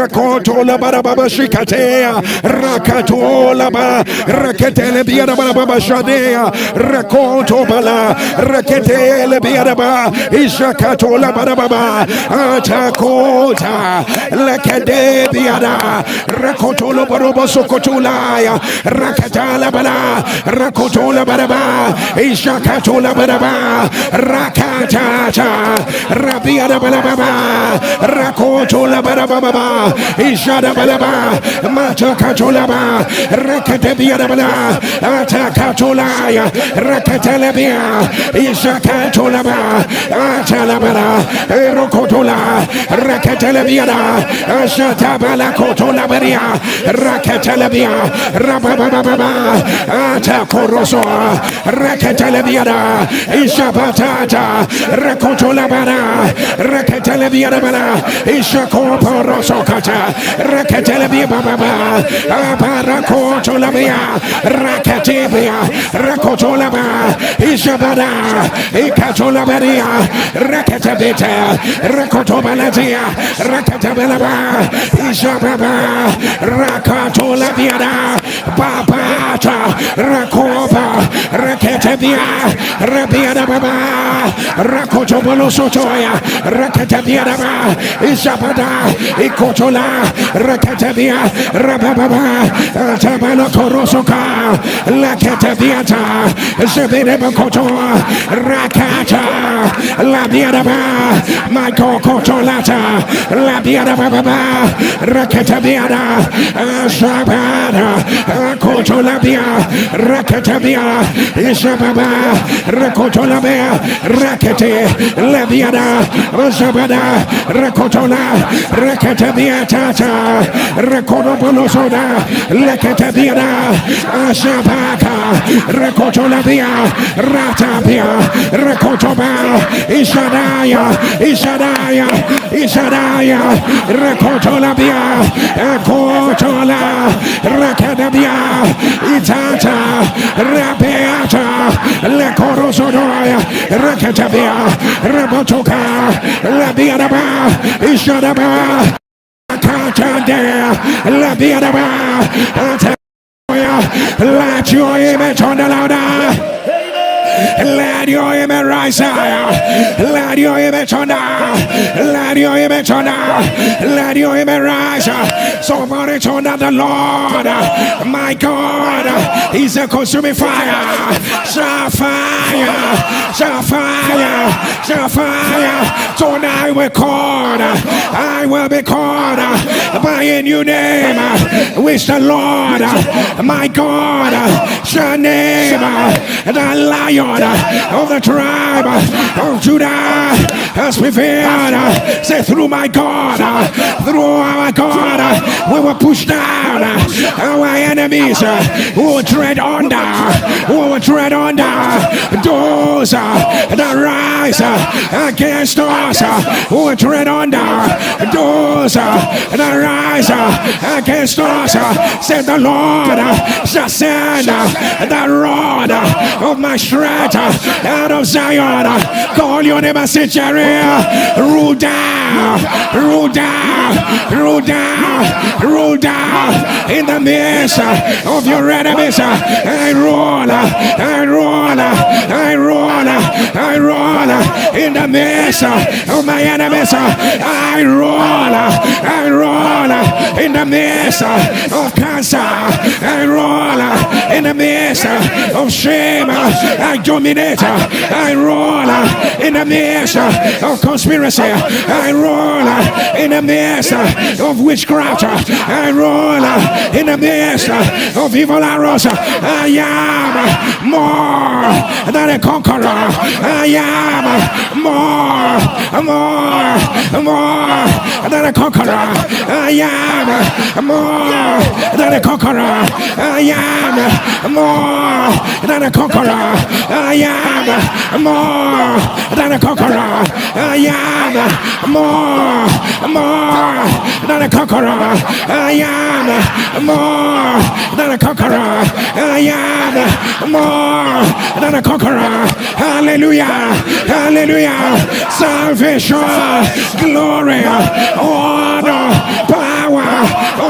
Rakotola barababa shikatea, rakatola ba, raketele biara barababa shadea, rakoto bala, raketele biara ba, ishakatola barababa, atakota, lakade biara, rakotola baroba sokotulaya, rakatala bala, rakotola baraba, ishakatola baraba, rakatata, rabiara barababa, rakotola barababa. Ishada balaba, Matakatolaba, Rakatebiadabala, Atakatolaya, Rakatelebia, Ishakatolaba, Atalabara, Erokotola, Rakatelebiada, Ashatabala Kotolabaria, Rakatelebia, Rabababa, Atakoroso, Rakatelebiada, Ishabatata, Rakotolabara, Rakatelebiadabala, Ishakoporoso. Rakatelebia baba, Barakotolabia, Rakatebia, Rakotolaba, Ishabada, Ikatolabaria, Rakatabeta, Rakotobalatia, Rakatabelaba, Ishababa, Rakatolabiada, Babata, Rakoba, Rakatabia, Rabiada Baba, Rakotobolosotoya, Rakatabia, Ishabada, Ikotola, Rakatabia, Rababa, Tabana Korosoka, Lakatabiata, Zebedeba Koto, Rakata, Labiadaba, Michael Kotolata, Labiadaba, Rakatabiada, Shabada, Kotolabia, Rakatabia, Ishababa, Rakotolabia, Rakate, Labiada, Zabada, Rakotola, Rakatabia Tata, Rakodobonosoda, Lakatabiana, Ashabaka, Rakotolabia, Ratabia, Rakotoba, Ishadaya, Ishadaya, Ishadaya, Rakotolabia, Akotola, Rakadabia, Itata, Rabeata, Lakorosodoya, Rakatabia, Rabotoka, Labiadaba, Ishadaba, Katadea, Labiadaba, let your image on the louder. Let your image rise higher. Let your image on Let your image on Let your image rise. Somebody turn down the Lord. My God, He's a consuming fire. Fire. Tonight we're called. I will be called by a new name, which the Lord, my God, shall name the Lion of the tribe of Judah has prevailed. Say, through my God, through our God, we will push down our enemies who will tread under, those that rise against us, who will tread under those that rise against us. Say, the Lord shall send the rod of my strength out of Zion. Call your neighbor, say, Jerry, rule down in the midst of your enemies. I roll in the midst of my enemies. I roll in the midst of cancer. I roll in the midst of shame. I dominate. I roll in the midst of conspiracy. I roll in the midst of witchcraft. I roll in the midst of evil arrows. I am more than a conqueror. I am more than a conqueror. I am more than a conqueror. I am more than a conqueror. I am more than a conqueror. I am more than a conqueror. I am more than a conqueror. I am more than a conqueror. Hallelujah, hallelujah. Salvation, glory, honor, power,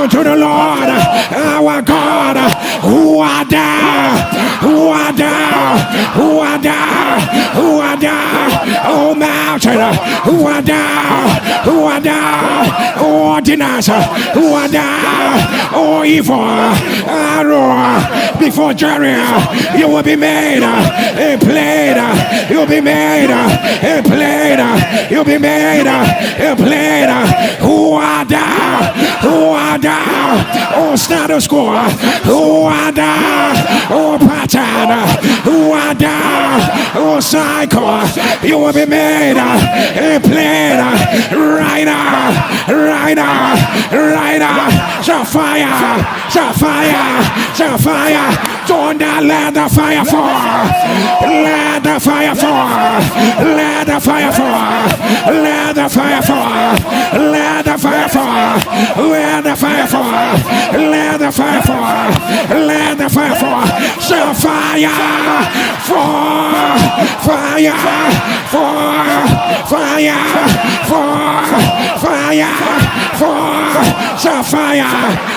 unto the Lord our God, who are thou, who are thou, who are thou, who are thou, O mountain, who are thou, who are thou, O ordinance, who are thou, O evil arrow, before Jericho, you will be made a plate, you'll be made a plate, you'll be made a plate, who are thou, who are thou, O status quo, who are thou, O pattern, who are thou, O cycle, you will be made a plate, right now, right now, right now, shall fire, shall fire, shall fire, don't let the fire fall, let the fire fall, let the fire fall, let the fire fall, let the fire fall, let the fire fall, let the fire fall, let the fire fall, shall fire fall, fire fall, fire fall, fire fall, shall fire,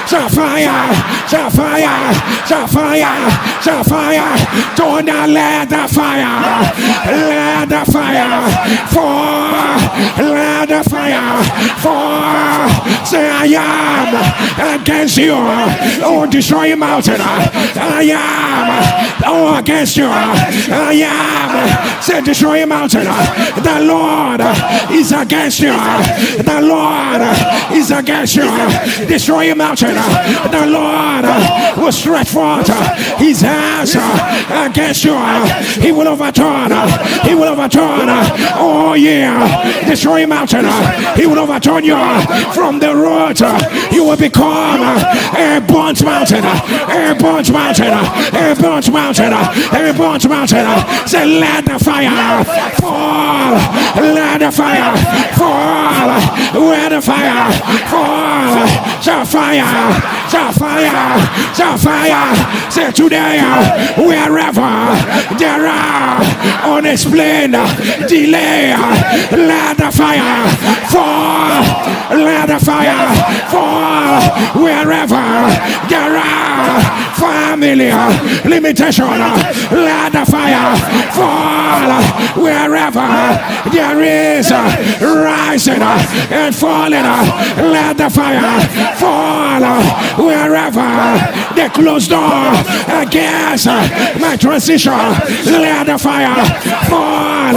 shall fire, shall fire, shall fire, shall fire, don't let the fire, let the fire fall, let the fire fall, say I am against you, oh destroy mountain, I am, oh against you, I am, say destroy mountain, the Lord is against you, the Lord is against you, destroy mountain, the Lord will stretch forth his hands against you, he will overturn, he will overturn, oh yeah, destroy mountain, he will overturn you from the root, you will become a burnt mountain, a burnt mountain, a burnt mountain, a burnt mountain, say let the fire fall, let the fire fall, where the fire fall, shall fire, shall fire, shall fire, say today, wherever there are unexplained delay, let the fire fall, let the fire fall, wherever there are family limitation, let the fire fall, wherever there is rising and falling, let the fire fall, wherever the closed door against my transition, let the fire fall,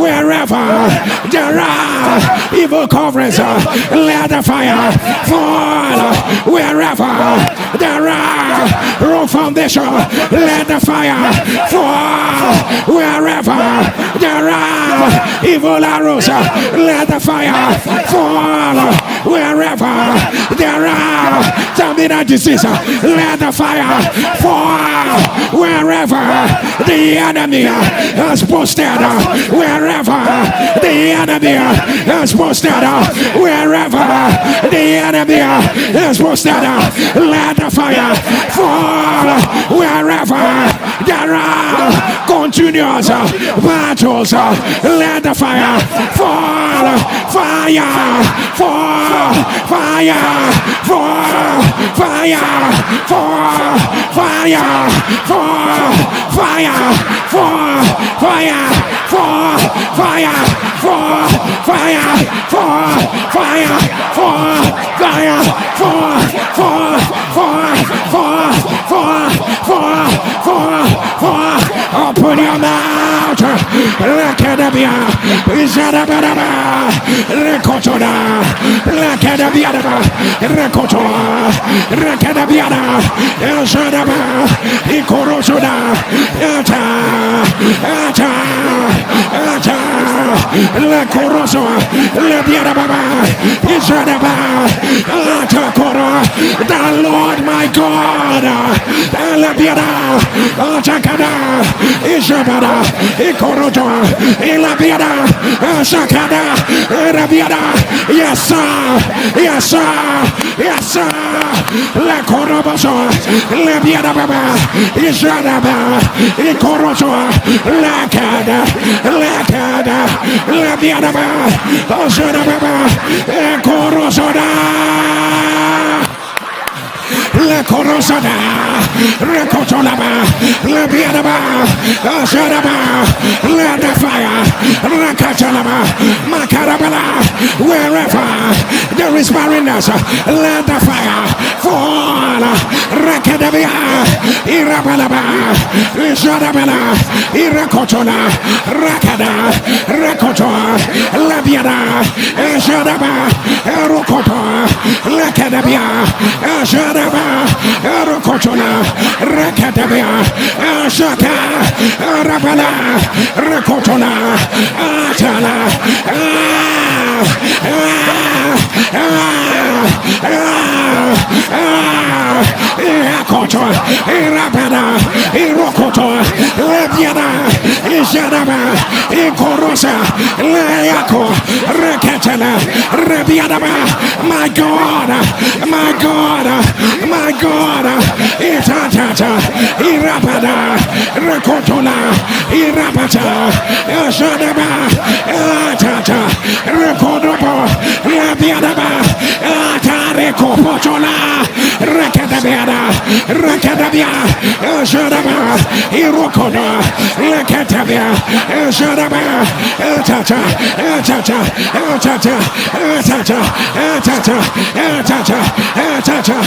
wherever there are evil coverings, let the fire fall, wherever there are wrong foundation, let the fire fall, wherever there are evil arrows, let the fire fall, wherever there are terminal disease, let the fire fall, wherever the enemy has posted, wherever the enemy has posted, wherever the enemy has posted, let the fire fall, wherever there are continuous battles, let the fire fall, fire fall, fire fall, fire fall, fire fall, fire fall, fire fall, fire fall, fire fall, fire fall, fire fall, fall, fall, fall, fall, fall, fall, fall, open your mouth, Lakadabia, Izadabadaba, Rekotona, Lakadabiadaba, Rekotoa, Rakadabiada, Elshadaba, Ikorosoda, Ata, Ata, Ata, La Coroso, La Biadababa, Izadaba, Ata Coro, the Lord my God, La Biada, Atakada, Izabada, Ikoroto, La Biada, Sakada, Rabiada, yes sir, yes sir, yes sir, La Coroboso, La Biadababa, Izadaba, Ikoroso, La Cada, La Cada, La Biadaba, Ozadababa, Ikorosoda. Recorosada, Recotolaba, Lebiadaba, Shadaba, let the fire, Rakatalaba, Makarabala, wherever there is barrenness, let the fire fall, Rakadabia, Irabalaba, Shadabala, Irakotola, Rakada, Rakoto, Labiada, Shadaba, Rokoto, Lakadabia, Shadaba, Rokotola, Rakadabia, Shaka, Rabala, Rakotola, Atala, Koto, Rabada, Rokoto, Labiada, Jadaba, Korosa, Layako, Rakatala, Rabiadaba, my God, my God, my God, Itatata, Irabada, Rakotola, Irabata, Jadaba, Atata, Rakodobo, Labiadaba, Atareko Potola, Rakadabiada, Rakadabia, Jadaba, Irokoda, Lakatabia, Jadaba, Tata, Tata, Tata, Tata, Tata, Tata, Tata,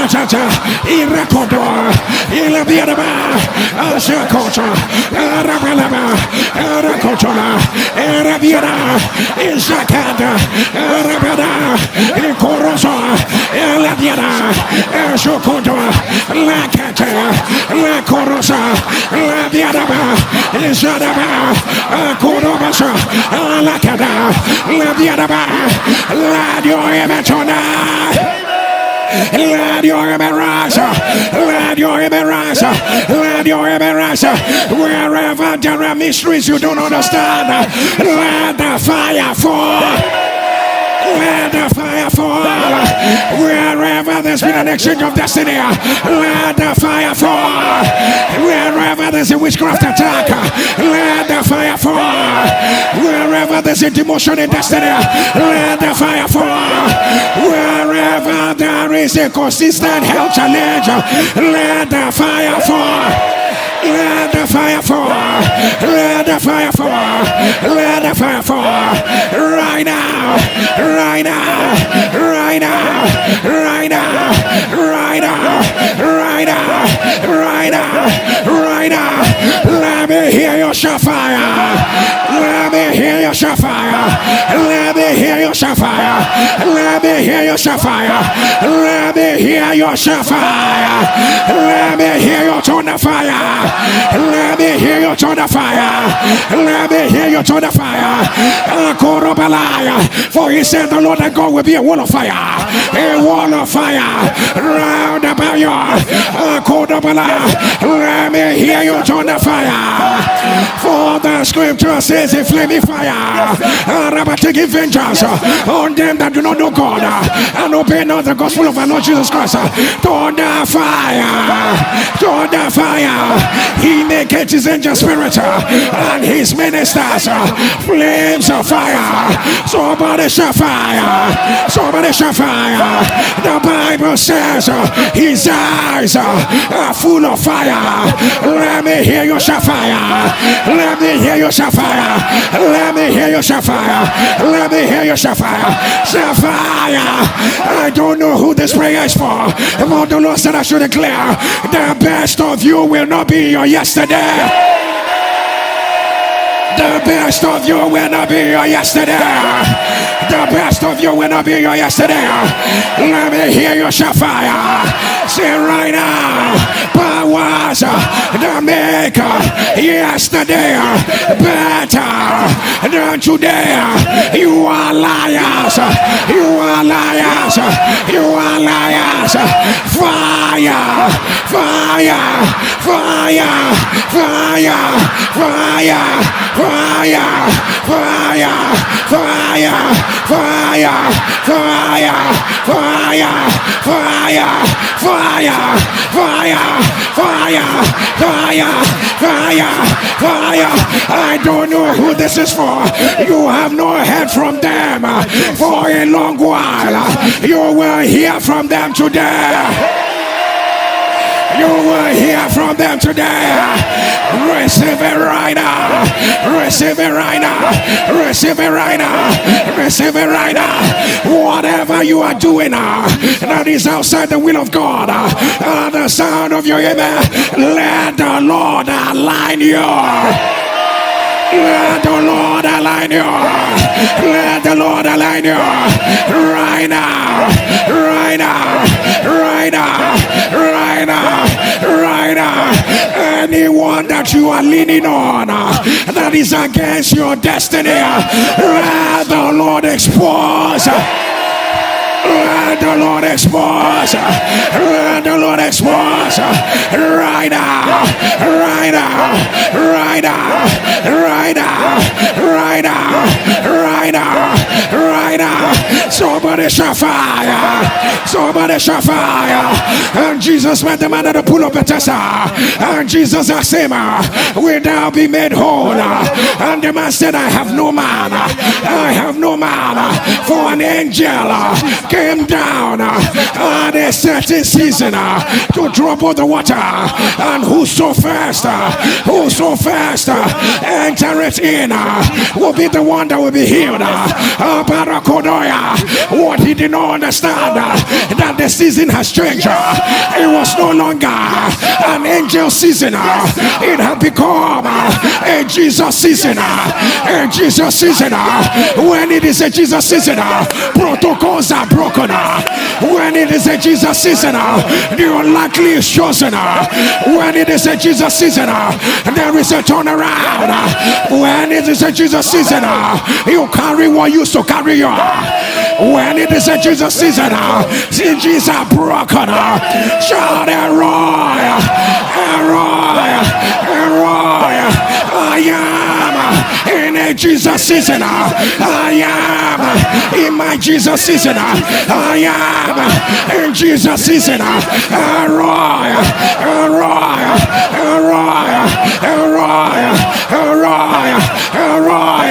Tata, Irakodo, Ilabiadaba, Shakota, Rabalaba, Rakotola, Rabiada, Ishakada, Rabada, Ikorosa, Labiada, Shokoto, Lakata, Lakorosa, Labiadaba, Ishadaba, Korobasa, Lakada, Labiadaba, Ladio Emetona. Let your embarrass, let your embarrass, let your embarrass. Wherever there are mysteries you don't understand, let the fire fall. Let the fire fall. Wherever there's been an exchange of destiny, let the fire fall. Wherever there's a witchcraft attack, let the fire fall. Wherever there's a demotion in destiny, let the fire fall. Wherever there is a consistent health challenge, let the fire fall. Let the fire fall. Let the fire fall. Let the fire fall. Right now. Right now. Right now. Right now. Right now. Right now. Right now. Right now. Let me hear your shafire. Let me hear your shafire. Let me hear your shafire. Let me hear your shafire. Let me hear your shafire. Let me hear your tone of fire. Let me hear your tone of fire. Let me hear your tone of fire. For he said the Lord thy God will be a wall of fire. A wall of fire round about you. Let me hear your tone of fire. For the scripture says a flaming fire. Taking vengeance on them that do not know God and obey not the gospel of our Lord Jesus Christ. Thunder fire. Thunder fire. He maketh his angel spirit and his ministers flames of fire. Somebody shall fire. Somebody shall fire. The Bible says his eyes are full of fire. Let me hear your fire. Let me hear your fire. Let me hear your fire. Let me hear your fire. I don't know who this prayer is for. But the Lord said I should declare the best of you will not be your yesterday. The best of you will not be your yesterday. The best of you will not be your yesterday. Let me hear your fire. Say right now, powers that make yesterday better than today. You are liars. You are liars. You are liars. Fire, fire, fire, fire, fire. Fire, fire, fire, fire, fire, fire, fire, fire, fire, fire, fire, fire, fire. I don't know who this is for. You have not heard from them for a long while. You will hear from them today. You will hear from them today. Receive it right now. Receive it right now. Receive it right now. Receive it right now. Whatever you are doing that is outside the will of God, the sound of your amen, let the Lord align you. Let the Lord align you. Let the Lord align you. Right now. Right now. Right now. Right now. Right now. Anyone that you are leaning on that is against your destiny, let the Lord expose. Let the Lord expose. Let the Lord expose. Right now. Right now. Right now. Right now. Right now. Right now. Right now. Somebody shall fire. Somebody shall fire. And Jesus met the man at the pool of Bethesda. And Jesus asked him, will thou be made whole? And the man said, I have no man. I have no man. For an angel came down at a certain season to drop out the water, and whoso first entereth in will be the one that will be healed. What he did not understand, that the season has changed. It was no longer an angel season. It had become a Jesus season. A Jesus season. When it is a Jesus season, protocols are broken. When it is a Jesus season, the unlikely is chosen. When it is a Jesus season, there is a turnaround. When it is a Jesus season, you carry what used to carry you. When it is a Jesus season, CGs are broken. Shout Elroy, Elroy, Elroy. I am in a Jesus season. I am in my Jesus season. I am in Jesus season. Elroy, Elroy, Elroy, Elroy, Elroy, Elroy.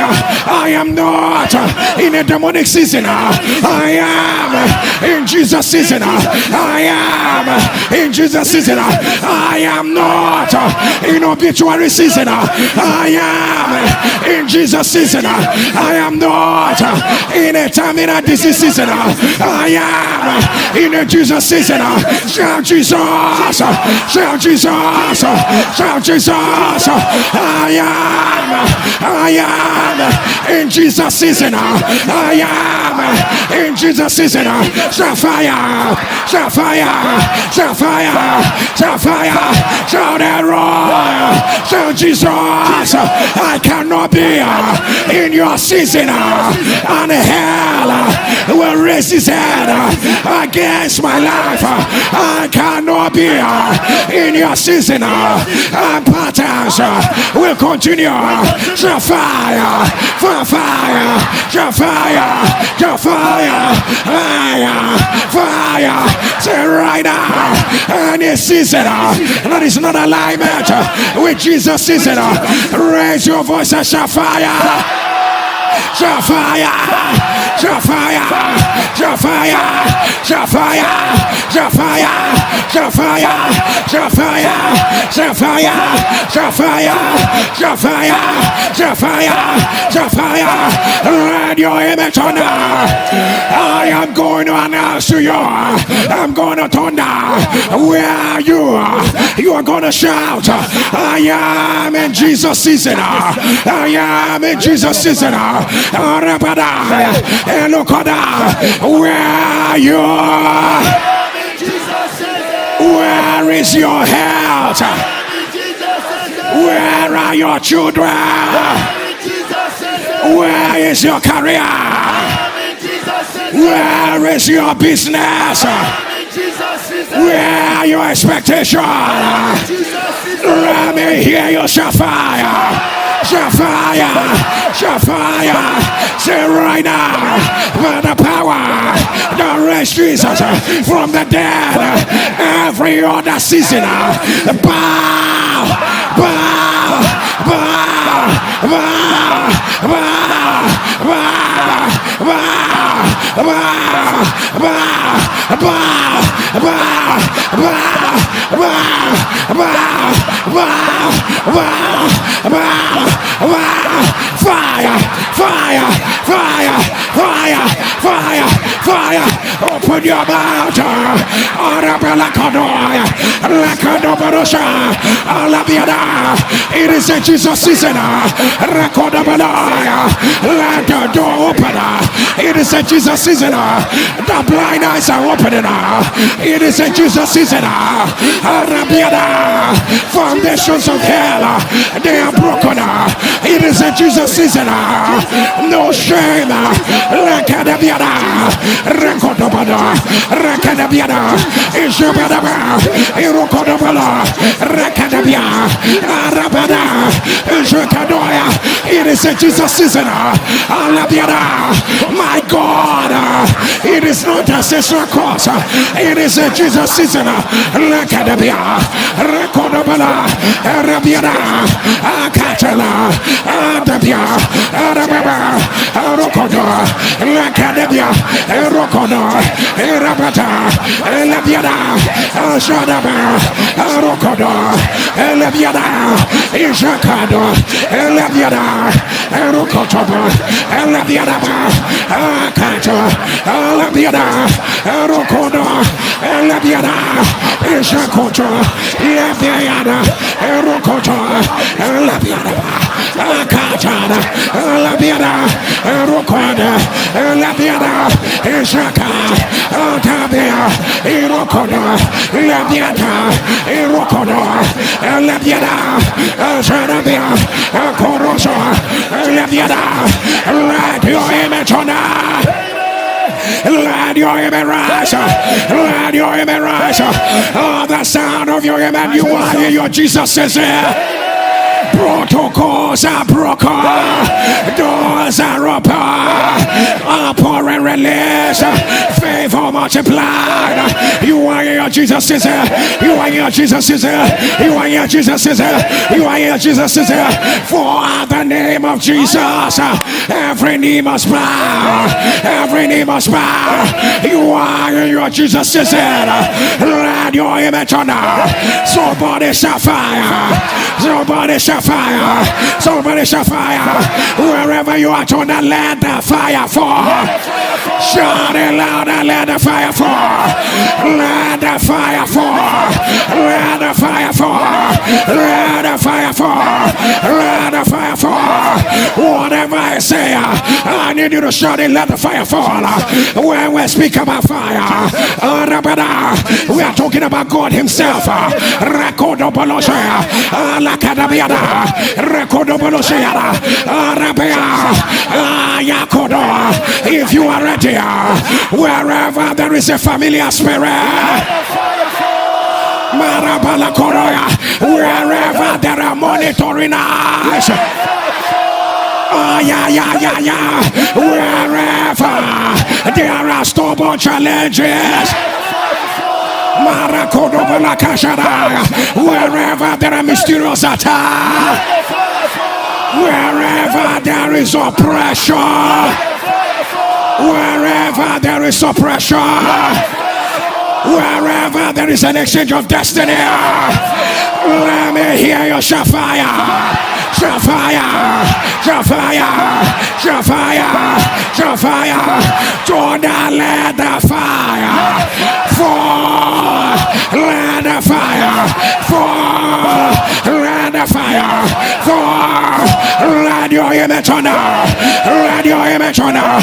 I am not in a demonic season. I am in Jesus season. I am in Jesus season. I am not in obituary season. I am in Jesus season. I am not in a terminal disease season. I am in a Jesus season. Shout Jesus. Shout Jesus. Shout Jesus. I am in Jesus season. I am in Jesus season. Shout fire. Shout fire. Shout fire. Shout fire. Shout Elroy. Shout Jesus. I cannot be in your season, and hell will raise his head against my life. I cannot be in your season, and patterns will continue. Shout fire, fire, fire, shout fire, shout fire, fire, fire. Say right now, and a season that is not alignment with Jesus season. Raise your voice and shout fire. Shout fire, shout fire, shout fire, shout fire, shout fire, shout fire, shout fire, shout fire, shout fire, shout fire, shout fire, shout fire. Let your image thunder. I am going to announce to you. I'm going to thunder. Where are you? You are going to shout. I am in Jesus season. I am in Jesus season. Where are you? Where is your health? Where are your children? Where is your career? Where is your business? Where are your expectations? Let me hear you shout fire. Shout fire, shout fire. Say right now, by the power that raised Jesus from the dead, every other season, bow, bow, bow, Fire! Open your mouth! It is a Jesus season. Let the door open. It is a Jesus season. The blind eyes are opening. It is a Jesus season. Foundations of hell, they are broken. It is a Jesus season. No shame. Rekodobada, Rekadabiana, Ishubadaba, Irokodobala, Rekadabia, Arabada, Ishakadoya. It is a Jesus season. Alabiana, my God, it is not a ancestral cross. It is a Jesus season. Rekadabia, Rekodobala, Arabiana, Akatala, Adabia, Arababa, Arokodo, Rekadabia. Erokono, Erabata, Elebiada, Shadaba, Erokono, Elebiada, Ishakado, Elebiada, Erokotoba, Elebiada, Akato, Elebiada, Erokono, Elebiada, Ishakoto, Elebiada, Erokoto, Elebiada, Akata, Elebiada, Erokono, Elebiada. Ishaka, Otabia, Irokoda, Labiata, Irokoda, Labiada, Shadabia, Koroso, Labiada, let your image on let your image rise. Let your image rise. Oh, the sound of your image, you are here. Your Jesus is here. Protocols are broken, doors are open, pour and release, favor multiplied. You are here, Jesus is here. You are here, Jesus is here. You are here, Jesus is here. You are here, Jesus is here. For the name of Jesus, every knee must bow. Every knee must bow. You are here, Jesus is here. Let your image on now. Somebody shall fire. Somebody shall fire. Somebody shall fire. Wherever you are, turn and let the fire fall. Shout it loud and let the fire fall. Let the fire fall. Let the fire fall. Let the fire fall. Let the fire fall. Whatever I say, I need you to shout it. Let the fire fall. When we speak about fire, we are talking about God Himself. If you are ready, wherever there is a familiar spirit, wherever there are monitoring eyes, wherever there are stubborn challenges, wherever there are mysterious attacks, wherever there is oppression, wherever there is oppression, wherever there is an exchange of destiny, let me hear your Shafire, Shafire, Shafire, Shafire, Shafire. Don't let the fire fall. Let the fire fall. Let the fire fall. Let your image on her. Let your image on her.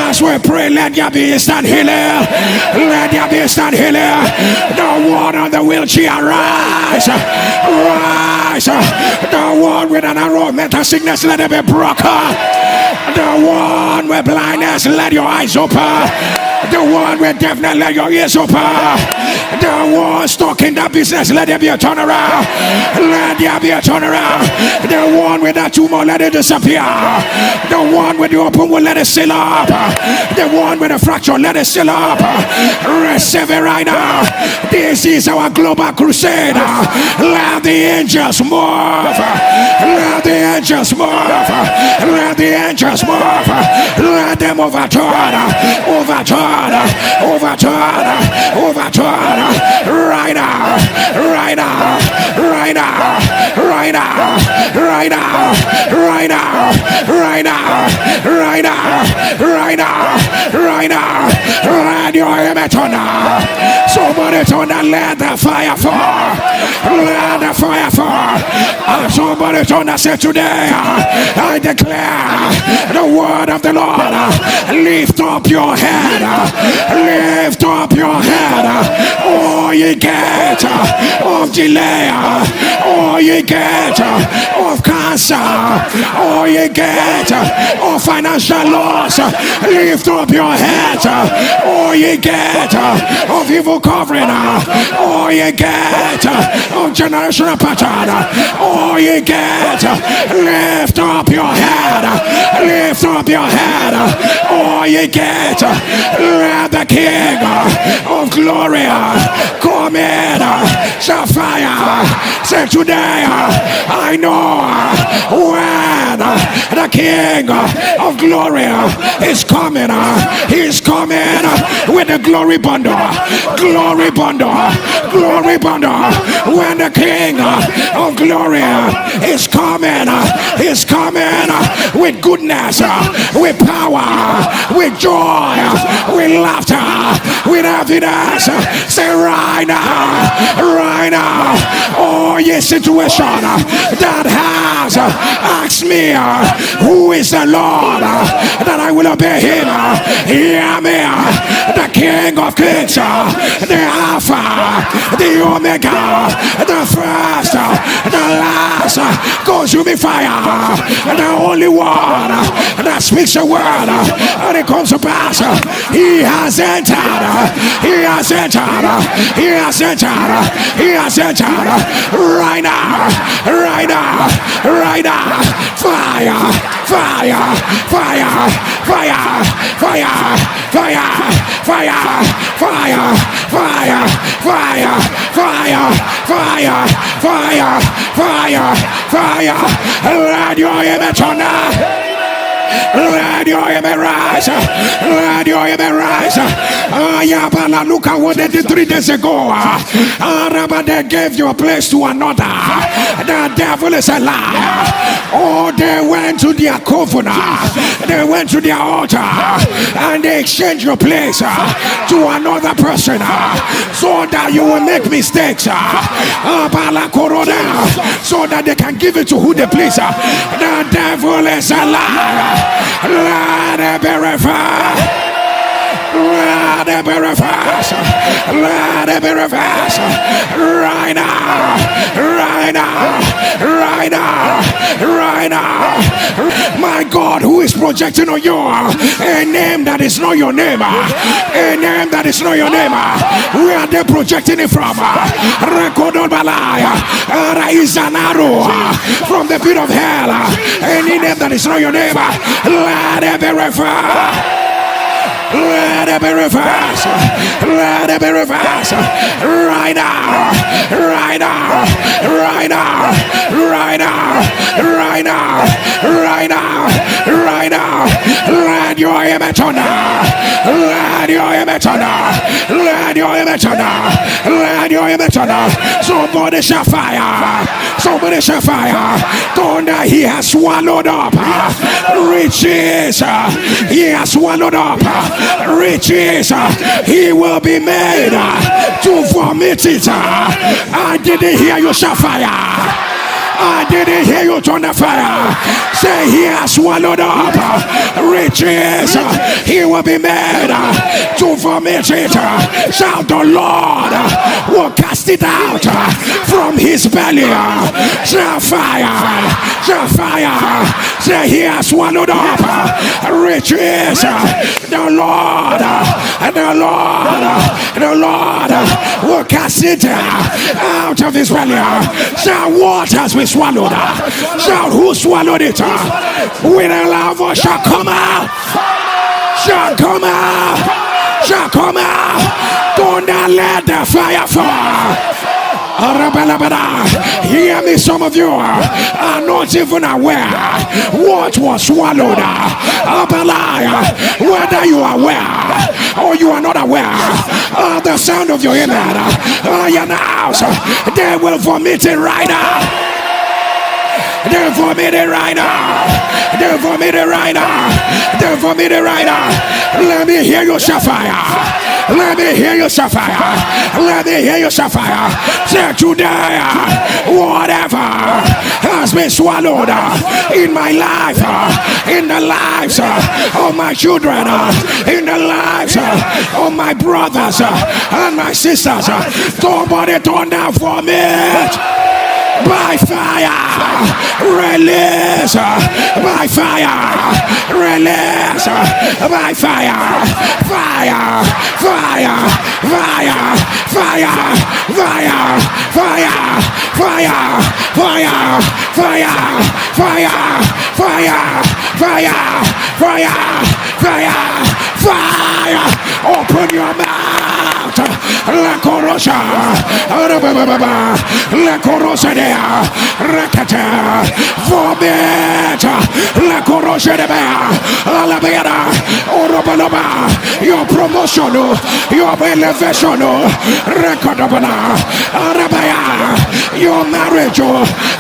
As we pray, let there be instant healing. Let there be instant healing. The one on the wheelchair, rise. Rise. The one with an arrow mental sickness, let it be broken. The one with blindness, let your eyes open. The one with deafness, let your ears open. The one stuck in that business, let there be a turnaround. Let there be a turnaround. The one with that tumor, let it disappear. The one with the open will let it seal up. The one with the fracture, let it seal up. Receive it right now. This is our global crusade. Let the angels move. Let the angels move. Let the angels move. Let them overturn. Overturn. Overturn. Overturn. Right now. Right now. Right now. Right now. Right now. Right now. Right now. Right now. Right now. Right now. Let your image turn. Somebody turn and let the fire fall. Let the fire fall. Somebody turn and say today, I declare the word of the Lord. Lift up your head. Lift up your head. Oh, ye gate of delay. Oh, ye gate of cancer. Oh, ye gate of financial loss. Lift up your head. Oh, ye gate of evil covering. Oh, ye gate of generational pattern. Oh, ye gate, lift up your head. Lift up your head. Oh, ye gate, let the King of glory come in. Sapphire, say today, I know when the King of glory is coming. He's coming with the glory bundle. Glory bundle. Glory bundle. When the King of glory is coming. He's coming with goodness, with power, with joy, with laughter, with evidence. Say right now, right now. Oh, yes, situation that has asked me, who is the Lord, that I will obey him. Hear me, the King of Kings, the Alpha, the Omega, the first, the last, consuming fire, the only one that speaks a word and it comes to pass. He has entered. He has entered. He has entered. He has entered. Right now. Right now. Right now. Fire. Fire. Fire. Fire. Fire. Fire. Fire. Fire. Fire. Fire. Fire. Fire. Fire. Fire. Fire. Let your image on. Let your image rise. Let your image rise. Look at what they did 3 days ago. They gave you a place to another. The devil is a liar. Oh, they went to their covenant. They went to their altar and they exchanged your place to another person so that you will make mistakes. So that they can give it to who they please. The devil is a liar. Let it be reversed. Let it be reversed. Let it be reversed. Right now. Right now. Right now. Right now. My God, who is projecting on you a name that is not your name? A name that is not your name. Where are they projecting it from? Rekodon Balaya. Is an arrow from the pit of hell. Any name that is not your name. Let it be reversed. Let it be reversed. Let it be reversed. Right now. Right now. Right now. Right now. Right now. Right now. Right now. Let your image on. Let your image on. Let your image on. Let your image on. Somebody shall fire. Somebody shall fire. Thunder, he has swallowed up. Riches, he has swallowed up. Riches, he will be made to vomit it. I didn't hear you shall fire. I didn't hear you turn the fire. Say he has swallowed up riches. He will be made to vomit it. Shout the Lord will cast it out from his belly. Say fire. Say fire. Say he has swallowed up riches. The Lord will cast it out of his belly. Shout, what has been swallowed? Shout, who swallowed it? With a loud voice, shall come out. Shall come out. Shall come out. Don't let the fire fall. Hear me, some of you are not even aware what was swallowed. Whether you are aware or you are not aware of the sound of your amen, in the house, they will vomit it right now. They vomit it right now. They vomit it right now. They vomit it right now. Let me hear you, fire. Let me hear you, fire. Let me hear you, fire. Say today, whatever has been swallowed in my life, in the lives of my children, in the lives of my brothers and my sisters, somebody turn down for me. By fire, release. By fire, release. By fire, fire, fire, fire, fire, fire, fire, fire, fire, fire, fire, fire, fire, fire, fire. Open your mouth. La corrosa, la corrosa dea, rakata, vomit, la corrosa de bea, la beada, orobalaba, your promotion, your elevation, recordabana, arabaya, your marriage,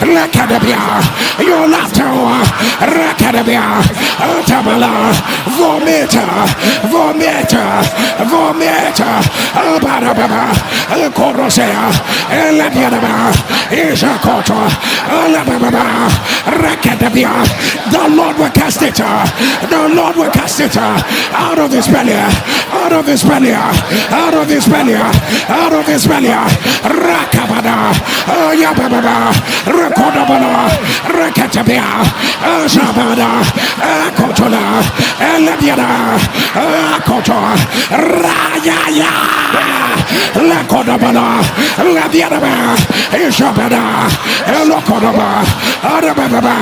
rakadabia, your laughter, rakadabia, tabala, vomit, vomit, vomit, Barababa, Corosea, Eladianaba, Ishakoto, Alababa, Rakadabia. The Lord will cast it, the Lord will cast it out of his belly, out of his belly, out of his belly, out of his belly, Rakabada, Yababa, Rakodabana, Rakatabia, Shabada, Akotola, Eladiana, Akoto, Raya. La Codabana, La Diadaba, Ishabada, La Codaba, Arababa,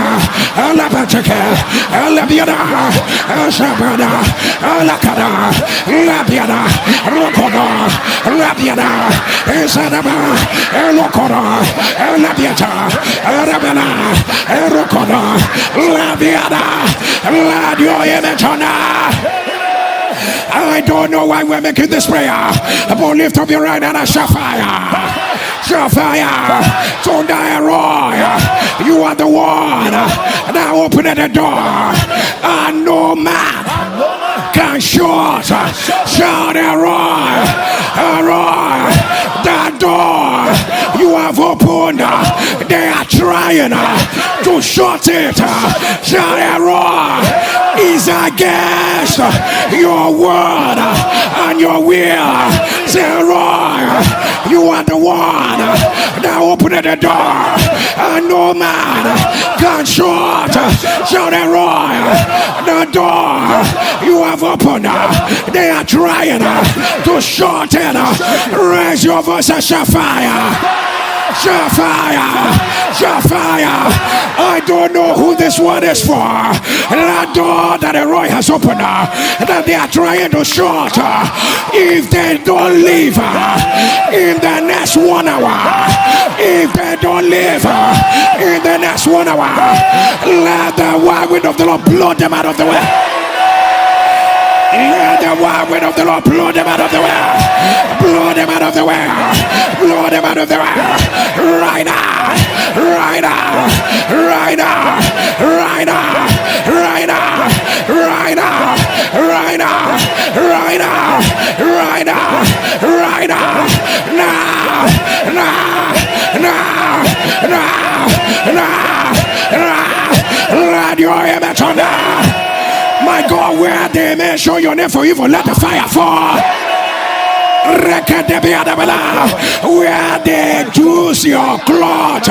La Bachaca, La Biada, Shabada, La Cada, La Biada, Rocoda, La Biada, Isadaba, Locora, La Biata, Arabana, Rocoda, La Biada, La Dioemetona. I don't know why we're making this prayer, but lift up your right hand and shout fire. Shout fire. Don't die, Roy. You are the one that opened the door, and no man can shut. Shout Roy. Roy. That door you have opened, they are trying to shut it. Shout Roy. Is against your word and your will. Say, Roy, you are the one that opened the door, and no man can shut. Shout Roy, the door you have opened, they are trying to shut it. Raise your voice and shout fire. Shout fire! Shout fire! I don't know who this one is for. That door that the Roy has opened, that they are trying to shut. If they don't leave in the next 1 hour, if they don't leave in the next 1 hour, let the wind of the Lord blow them out of the way. Let the wind of the Lord blow them out of the way. Blow them out of the way. Blow them out of the way. Right now. Right now. Right now. Right now. Right now. Right now. Right now. Right now. Right now. Right now. Now. Now. Now. Now. Now. Let your image thunder. My God, where they may show your name for evil, let the fire fall. Where they use your cloth,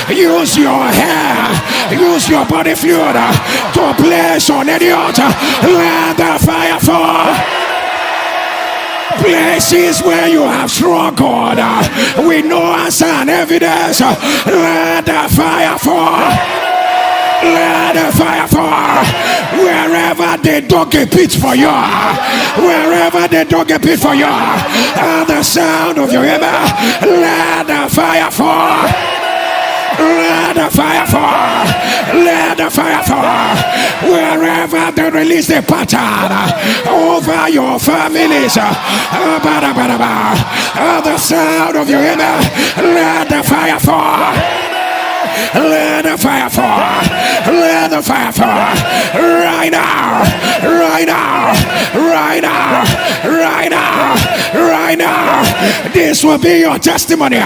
use your hair, use your body fluid to place on any altar, let the fire fall. Places where you have struggled with no answer and evidence, let the fire fall. Let the fire fall. Wherever they dug a pit for you, wherever they dug a pit for you, at the sound of your hammer, let the fire fall. Let the fire fall. Let the fire fall. Wherever they release the pattern over your families, at the sound of your hammer, let the fire fall. Let the fire fall. Let the fire fall. Right now. Right now. Right now. Right now. Right now. This will be your testimony.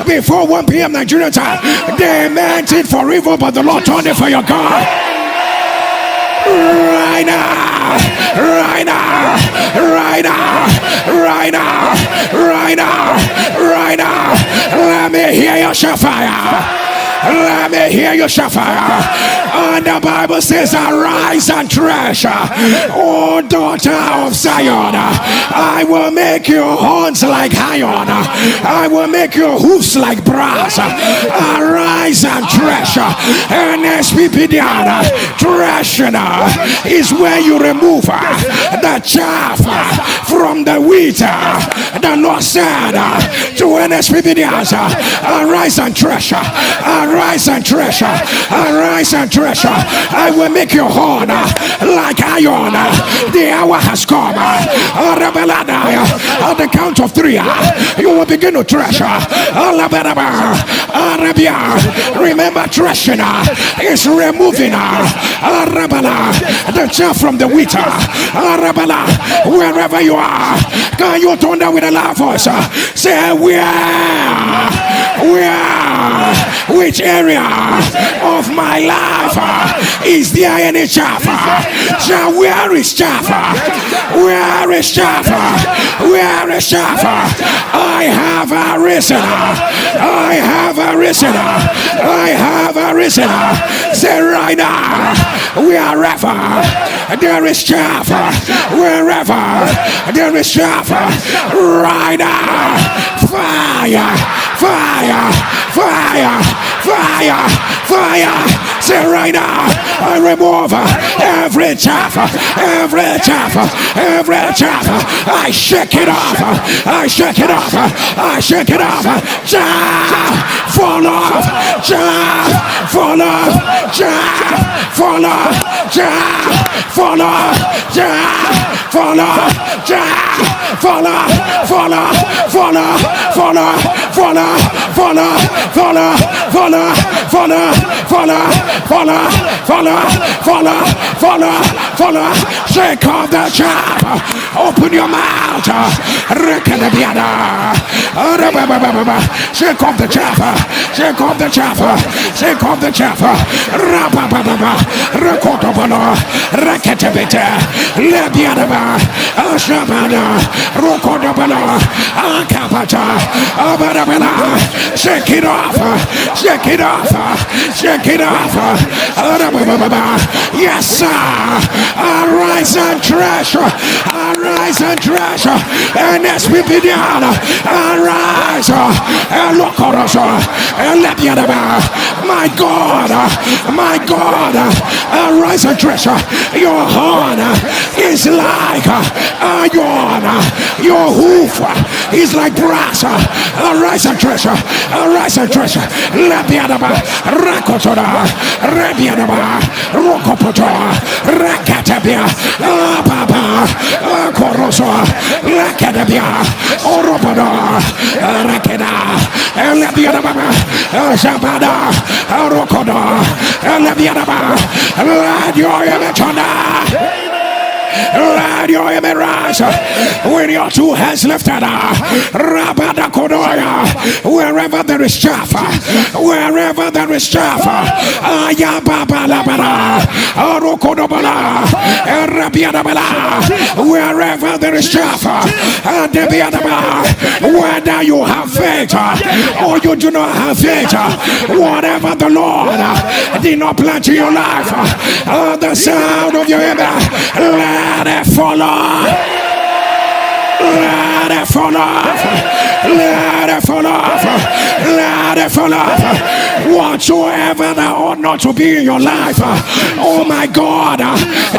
Before 1 p.m. Nigerian time, they meant it for evil, but the Lord turned it for your God. Right now. Right now. Right now. Right now. Right now. Right now. Let me hear your fire. Let me hear you shout fire. And the Bible says, arise and thresh, O daughter of Zion. I will make your horns like iron. I will make your hoofs like brass. Arise and thresh. NSPPD. Threshing is where you remove the chaff from the wheat. The Lord said to NSPPD, arise and thresh. Arise and thresh. Arise and thresh. I will make your horn like iron. The hour has come. At the count of 3, you will begin to thresh. Remember, threshing is removing the chaff from the wheat. Wherever you are, can you turn down with a loud voice? Say, where? Which area of my life is there any chaff? Where is chaff? Where is chaff? Where is chaff? I have arisen. I have arisen. I have arisen. Say right now, wherever there is chaff, wherever there is chaff, right now, fire, fire, fire, fire, fire. Say right now, I remove every chaff, every chaff, every chaff. I shake it off. I shake it off. I shake it off. Chaff, fall off. Chaff, fall off. Chaff, fall off. Chaff, fall off. Chaff, fall off. Chaff, fall off. Fall off. Fall off. Fall off. Fall off. Fall off. Fall off. Fall off. Fall off. Fall off. Fall off. Fall off. Fall off. Fall off. Fall off. Shake off the chaff. Open your mouth. Shake off the chaff. Shake off the chaff. Shake off the chaff. Rakotobano. Raketebete. Lebiadaba. Ashabana. Rokodobano. Akapata. Abadabana. Shake it off. Shake it off. Shake it off. Yes, sir. Arise and thresh. Arise and thresh. NSPPD. Arise. My God. My God. Arise and thresh. Your horn is like iron. Your hoof is like brass. Arise and thresh. Arise and thresh. Lebiadaba. Rakotoda. Rebiadaba. Rokopoto. Rakatabia. Baba. Koroso. Rakadabia. Oropoda. Rakeda. Lebiadaba. Shabada. Rokoda. Lebiadaba. Let your image on. Let your enemy rise. With your two hands lifted. Rabada Kodoya. Wherever there is chaff. Wherever there is chaff. Ayababa Labara. Arokodobala. Rabiadabala. Wherever there is chaff. Whether you have faith or you do not have faith, whatever the Lord did not plant in your life, the sound of your amen, let it fall off. Let it fall off. Let it fall off. Let it fall off. Whatsoever that ought not to be in your life. Oh my God.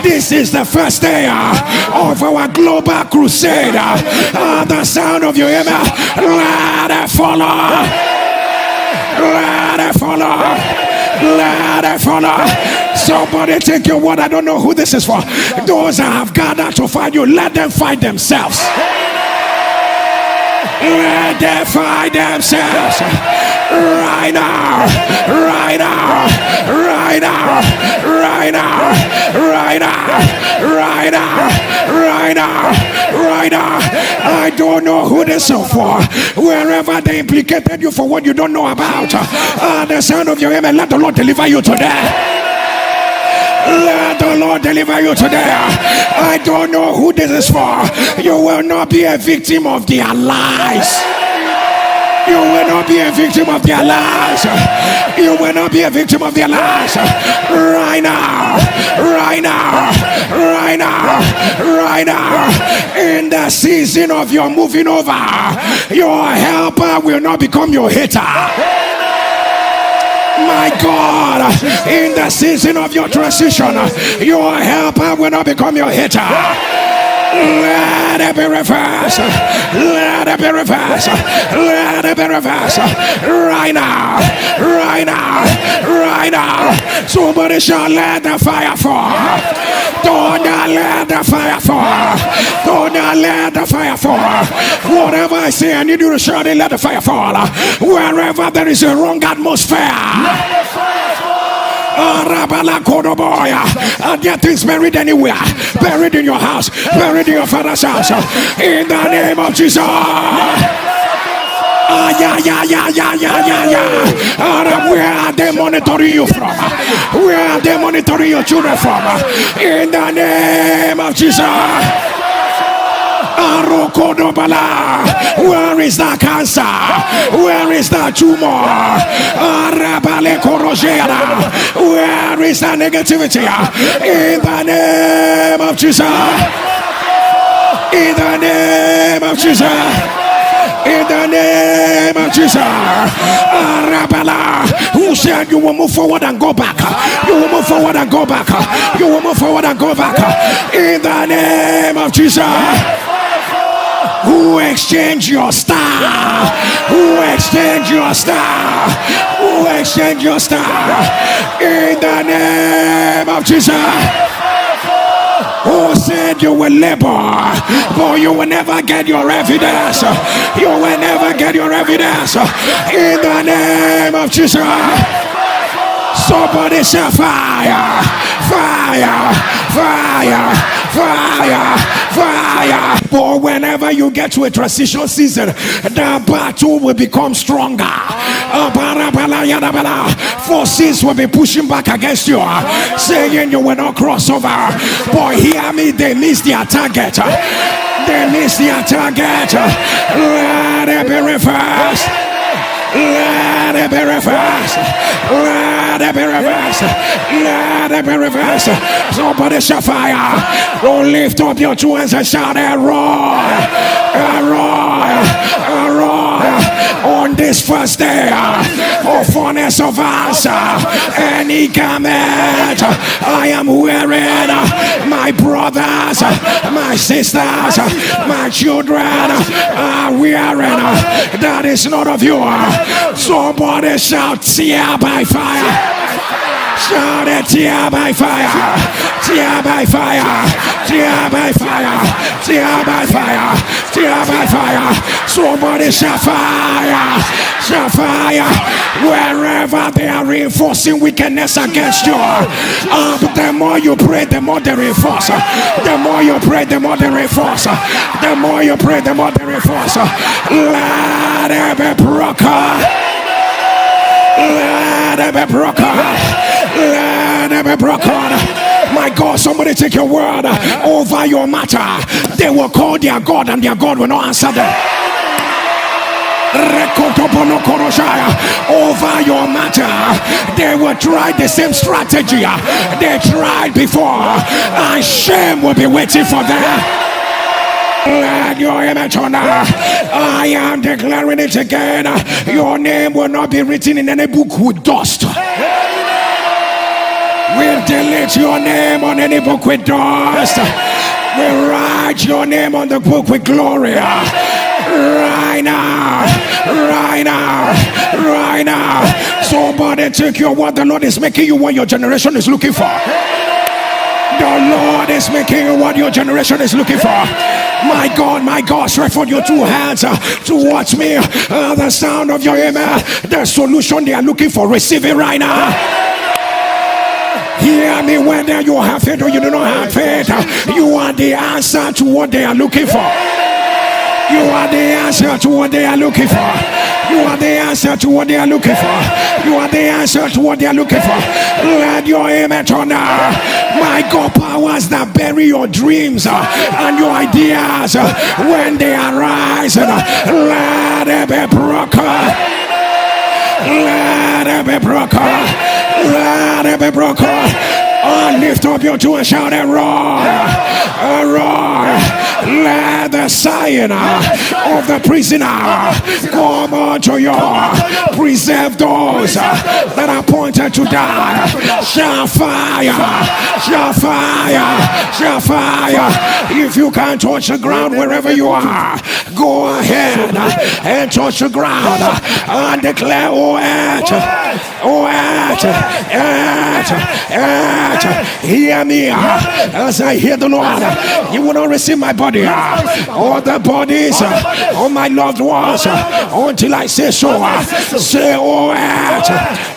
This is the first day of our global crusade. The sound of your amen. Let it fall off. Let it fall off. Let it fall off. Somebody take your word. I don't know who this is for. Those that have gathered to fight you, let them fight themselves. Let them fight themselves. Right now. Right now. Right now. Right now. Right now. Right now. Right now. Right now. I don't know who this is for. Wherever they implicated you for what you don't know about, the sound of your amen, let the Lord deliver you today. Let the Lord deliver you today. I don't know who this is for. You will not be a victim of their lies. You will not be a victim of their lies. You will not be a victim of their lies. Right now. Right now. Right now. Right now. In the season of your moving over, your helper will not become your hater. My God, in the season of your transition, your helper will not become your hater. Let it be reversed. Let it be reversed. Let it be reversed. Right now. Right now. Right now. Somebody shall let the fire fall. Don't let the fire fall. Don't let the fire fall. Whatever I say, I need you to shout it, let the fire fall. Wherever there is a wrong atmosphere. And get things buried anywhere, buried in your house, buried in your father's house, in the name of Jesus. Where are they monitoring you from? Where are they monitoring your children from? In the name of Jesus. Where is that cancer? Where is that tumor? Where is that negativity? In the name of Jesus. In the name of Jesus. In the name of Jesus. Who said you will move forward and go back? You will move forward and go back. You will move forward and go back. In the name of Jesus. Who exchange your star? Who exchange your star? Who exchange your star? In the name of Jesus. Who said you will labor, but you will never get your evidence? You will never get your evidence. In the name of Jesus. Somebody say fire, fire, fire, fire, fire. But whenever you get to a transition season, the battle will become stronger. Forces will be pushing back against you, saying you will not cross over. But hear me, they missed their target. They missed their target. Let it be reversed. Let it be reversed. Let it be reversed. Let it be reversed. Somebody shout fire. Don't lift up your two hands and shout a roar. A roar. A roar. On this first day of fullness of answer, any garment I am wearing, my brothers, my sisters, my children are wearing, that is not of you. Somebody shout, tear by fire. Shout it, tear by fire, tear by fire, tear by fire, tear by fire, tear by fire. Somebody shout fire, shout fire. Wherever they are reinforcing wickedness against you, the more you pray, the more they reinforce. The more you pray, the more they reinforce. The more you pray, the more they reinforce. Let it be broken. Let it be broken. Let it be broken. My God, somebody take your word over your matter. They will call their God and their God will not answer them. Over your matter, they will try the same strategy they tried before, and shame will be waiting for them. Let your image on. I am declaring it again. Your name will not be written in any book with dust. We'll delete your name on any book with dust. We'll write your name on the book with glory. Right now, right now, right now. Somebody take your word. The Lord is making you what your generation is looking for. The Lord is making you what your generation is looking for. My God, stretch forth your two hands towards me. The sound of your amen. The solution they are looking for, receive it right now. Hear me, whether you have faith or you do not have faith. You are the answer to what they are looking for. You are the answer to what they are looking for. You are the answer to what they are looking for. You are the answer to what they are looking for. Let your amen turn now. My God, powers that bury your dreams and your ideas when they arise, let it be broken. Let it be broken. Let it be broken. Lift up your two and shout and roar. Roar. Let the sign of the prisoner come unto you. Preserve those that are appointed to die. Shall fire. Shall fire. Shall fire. If you can't touch the ground wherever you are, go ahead and touch the ground and declare, oh, hear me as I hear the Lord. You will not receive my body or the bodies of my loved ones until I say so. Say, oh,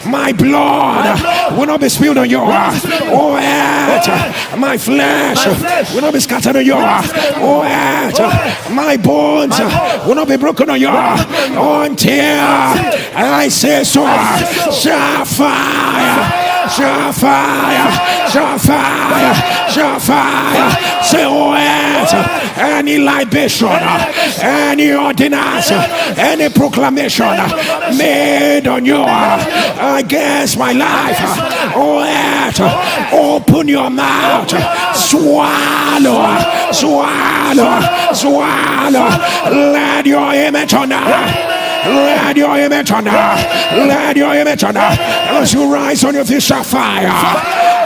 my blood will not be spilled on you. Oh, my flesh will not be scattered on you. Oh, my bones will not be broken on you until I say so. Shall fire. Shall fire, shall fire, shall fire. Say, oh, any libation, any ordinance, any proclamation made on you against my life, oh, open your mouth, swallow, swallow, swallow. Let your image on. Let your image on. Let your image on. As you rise on your feet, shall fire.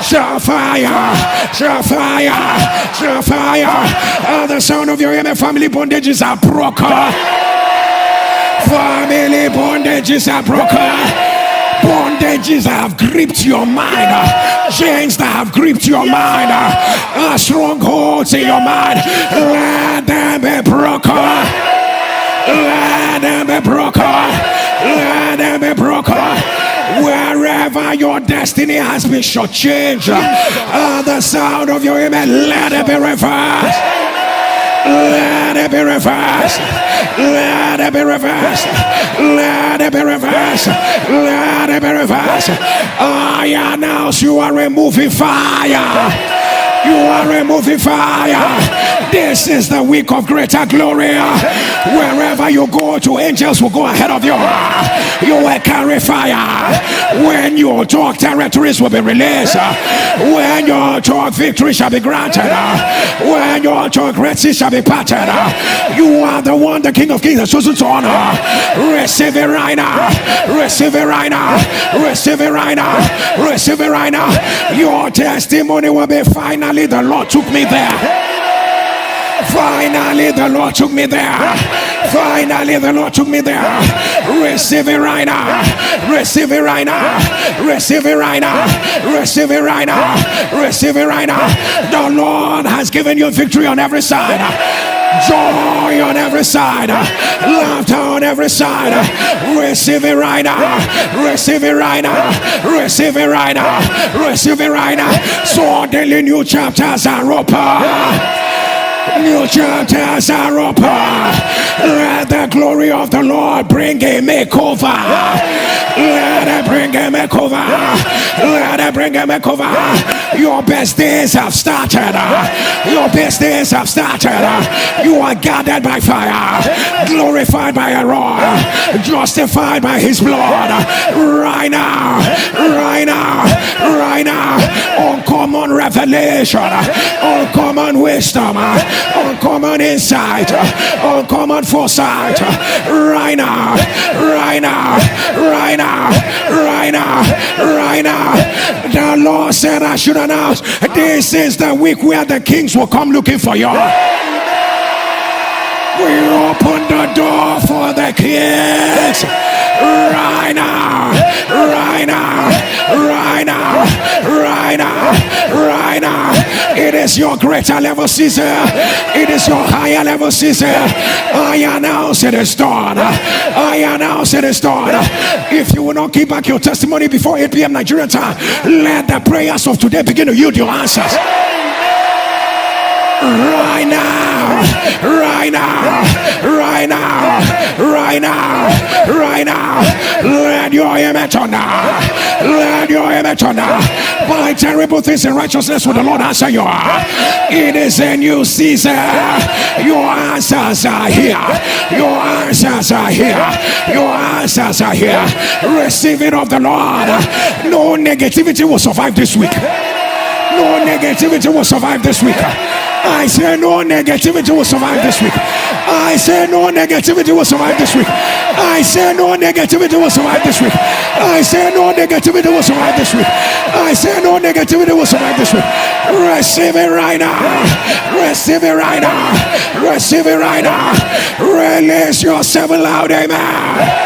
Shall fire. Shall fire. Shall fire. The sound of your amen. Family bondages are broken. Family bondages are broken. Bondages that have gripped your mind, chains that have gripped your mind, strongholds in your mind, let them be broken. Let them be broken. Let them be broken. Wherever your destiny has been shortchanged, the sound of your amen, let it be reversed. Let it be reversed. Let it be reversed. Let it be reversed. Let it be reversed. I announce you are removing fire. You are removing fire. This is the week of greater glory. Wherever you go to, angels will go ahead of you. You will carry fire. When you talk, territories will be released. When you talk, victory shall be granted. When you talk, Red Sea shall be parted. You are the one the King of Kings has chosen to honor. Receive it right now. Receive it right now. Receive it right now. Receive it right now. Your testimony will be finally the Lord took me there. Finally, the Lord took me there. Finally, the Lord took me there. Receive it right now. Receive it right now. Receive it right now. Receive it right now. Receive it right now. The Lord has given you victory on every side. Joy on every side, laughter on every side. Receive it right now. Receive it right now. Receive it right now. Receive it right now. So daily new chapters are open. New chapters are open. Let the glory of the Lord bring a makeover. Let it bring a makeover. Let it bring a makeover. Your best days have started. Your best days have started. You are gathered by fire, glorified by a roar, justified by his blood. Right now, right now, right now. Uncommon revelation, uncommon wisdom, uncommon insight, uncommon foresight. Right now, right now, right now, right now, right now. The Lord said I should announce, this is the week where the kings will come looking for you. We open the door for the kings. Right now, right now, right now, right now, right now. It is your greater level season. It is your higher level season. I announce it is done. I announce it is done. If you will not give back your testimony before 8 p.m. Nigerian time, let the prayers of today begin to yield your answers. Right now, right now, right now, right now, right now. Let your image on now. Let your image on now. By terrible things in righteousness will the Lord answer you. It is a new season. Your answers are here. Your answers are here. Your answers are here. Receive it of the Lord. No negativity will survive this week. No negativity will survive this week. I say no negativity will survive this week. I say no negativity will survive this week. I say no negativity will survive this week. I say no negativity will survive this week. I say no negativity will survive this week. Receive it right now. Receive it right now. Receive it right now. Release yourself loud, amen.